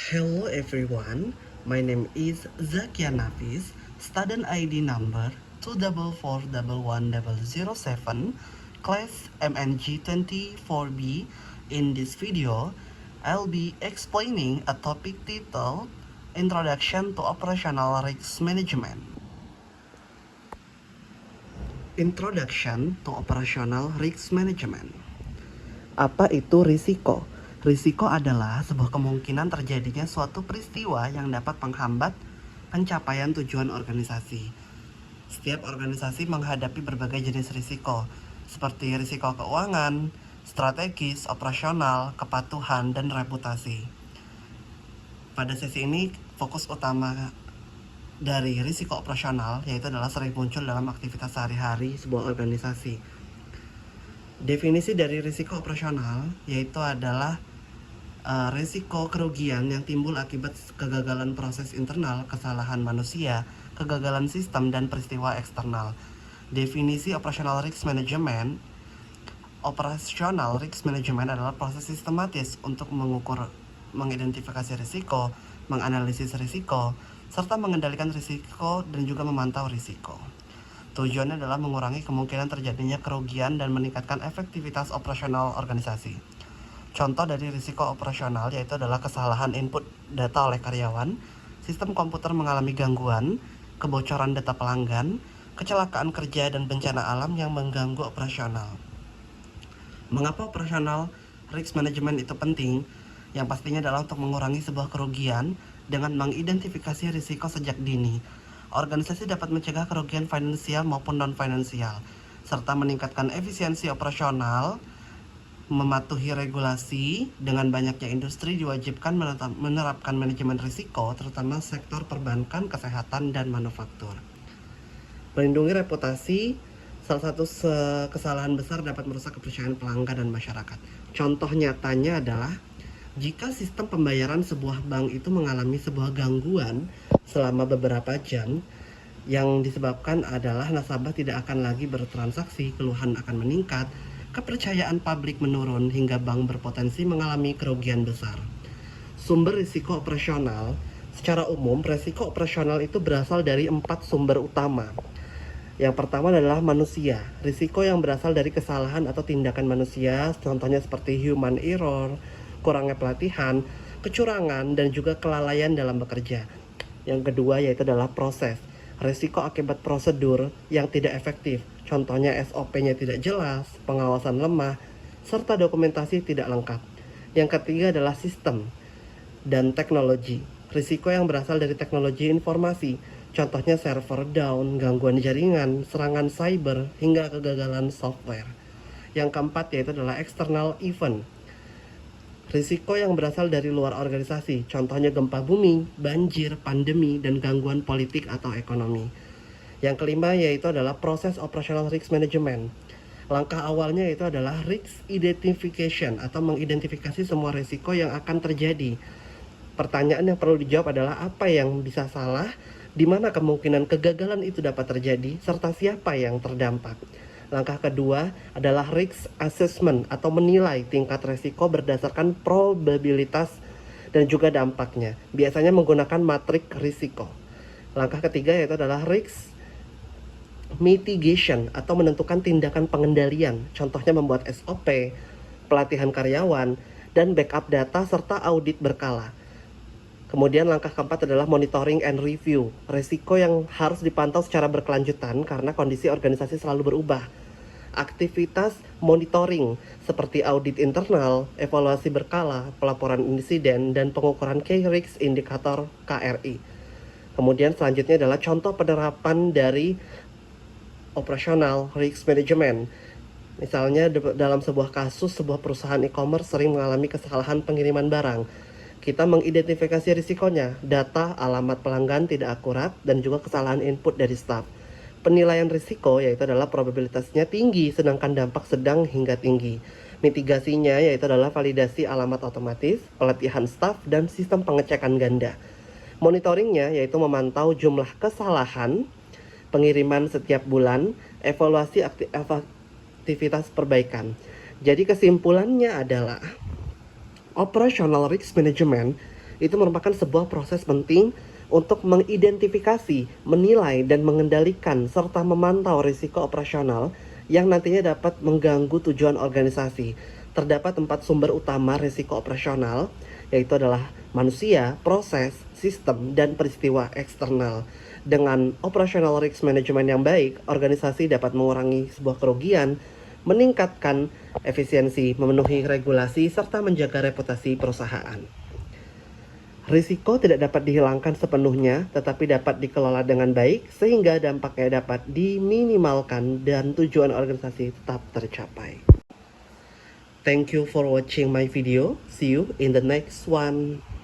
Hello everyone, my name is Zakia Nafis, student ID number 2441107, class MNG24B. In this video, I'll be explaining a topic titled Introduction to Operational Risk Management. Introduction to Operational Risk Management. Apa itu risiko? Risiko adalah sebuah kemungkinan terjadinya suatu peristiwa yang dapat menghambat pencapaian tujuan organisasi. Setiap organisasi menghadapi berbagai jenis risiko, seperti risiko keuangan, strategis, operasional, kepatuhan, dan reputasi. Pada sesi ini, fokus utama dari risiko operasional yaitu adalah sering muncul dalam aktivitas sehari-hari sebuah organisasi. Definisi dari risiko operasional yaitu adalah risiko kerugian yang timbul akibat kegagalan proses internal, kesalahan manusia, kegagalan sistem, dan peristiwa eksternal. Definisi operational risk management. Operational risk management adalah proses sistematis untuk mengukur, mengidentifikasi risiko, menganalisis risiko, serta mengendalikan risiko dan juga memantau risiko. Tujuannya adalah mengurangi kemungkinan terjadinya kerugian dan meningkatkan efektivitas operasional organisasi. Contoh dari risiko operasional yaitu adalah kesalahan input data oleh karyawan, sistem komputer mengalami gangguan, kebocoran data pelanggan, kecelakaan kerja, dan bencana alam yang mengganggu operasional. Mengapa operasional risk management itu penting? Yang pastinya adalah untuk mengurangi sebuah kerugian dengan mengidentifikasi risiko sejak dini. Organisasi dapat mencegah kerugian finansial maupun non-finansial, serta meningkatkan efisiensi operasional. Mematuhi regulasi. Dengan banyaknya industri diwajibkan menerapkan manajemen risiko, terutama sektor perbankan, kesehatan, dan manufaktur. Melindungi reputasi. Salah satu kesalahan besar dapat merusak kepercayaan pelanggan dan masyarakat. Contoh nyatanya adalah jika sistem pembayaran sebuah bank itu mengalami sebuah gangguan selama beberapa jam, yang disebabkan adalah nasabah tidak akan lagi bertransaksi, keluhan akan meningkat, kepercayaan publik menurun, hingga bank berpotensi mengalami kerugian besar. Sumber risiko operasional. Secara umum, risiko operasional itu berasal dari 4 sumber utama. Yang pertama adalah manusia. Risiko yang berasal dari kesalahan atau tindakan manusia, contohnya seperti human error, kurangnya pelatihan, kecurangan, dan juga kelalaian dalam bekerja. Yang kedua yaitu adalah proses. Risiko akibat prosedur yang tidak efektif, contohnya SOP-nya tidak jelas, pengawasan lemah, serta dokumentasi tidak lengkap. Yang ketiga adalah sistem dan teknologi. Risiko yang berasal dari teknologi informasi, contohnya server down, gangguan jaringan, serangan cyber, hingga kegagalan software. Yang keempat yaitu adalah external event. Risiko yang berasal dari luar organisasi, contohnya gempa bumi, banjir, pandemi, dan gangguan politik atau ekonomi. Yang kelima yaitu adalah proses operational risk management. Langkah awalnya yaitu adalah risk identification atau mengidentifikasi semua risiko yang akan terjadi. Pertanyaan yang perlu dijawab adalah apa yang bisa salah, di mana kemungkinan kegagalan itu dapat terjadi, serta siapa yang terdampak. Langkah kedua adalah risk assessment atau menilai tingkat risiko berdasarkan probabilitas dan juga dampaknya. Biasanya menggunakan matrik risiko. Langkah ketiga yaitu adalah risk mitigation atau menentukan tindakan pengendalian. Contohnya membuat SOP, pelatihan karyawan, dan backup data serta audit berkala. Kemudian langkah keempat adalah monitoring and review. Risiko yang harus dipantau secara berkelanjutan karena kondisi organisasi selalu berubah. Aktivitas monitoring seperti audit internal, evaluasi berkala, pelaporan insiden, dan pengukuran Key Risk Indicator KRI. Kemudian selanjutnya adalah contoh penerapan dari operational risk management. Misalnya dalam sebuah kasus, sebuah perusahaan e-commerce sering mengalami kesalahan pengiriman barang. Kita mengidentifikasi risikonya, data, alamat pelanggan tidak akurat, dan juga kesalahan input dari staff. Penilaian risiko yaitu adalah probabilitasnya tinggi, sedangkan dampak sedang hingga tinggi. Mitigasinya yaitu adalah validasi alamat otomatis, pelatihan staff, dan sistem pengecekan ganda. Monitoringnya yaitu memantau jumlah kesalahan, pengiriman setiap bulan, evaluasi aktivitas perbaikan. Jadi kesimpulannya adalah operational risk management Itu merupakan sebuah proses penting untuk mengidentifikasi, menilai, dan mengendalikan serta memantau risiko operasional yang nantinya dapat mengganggu tujuan organisasi. Terdapat 4 sumber utama risiko operasional, yaitu adalah manusia, proses, sistem, dan peristiwa eksternal. Dengan operational risk management yang baik, organisasi dapat mengurangi sebuah kerugian, meningkatkan efisiensi, memenuhi regulasi, serta menjaga reputasi perusahaan. Risiko tidak dapat dihilangkan sepenuhnya, tetapi dapat dikelola dengan baik sehingga dampaknya dapat diminimalkan dan tujuan organisasi tetap tercapai. Thank you for watching my video. See you in the next one.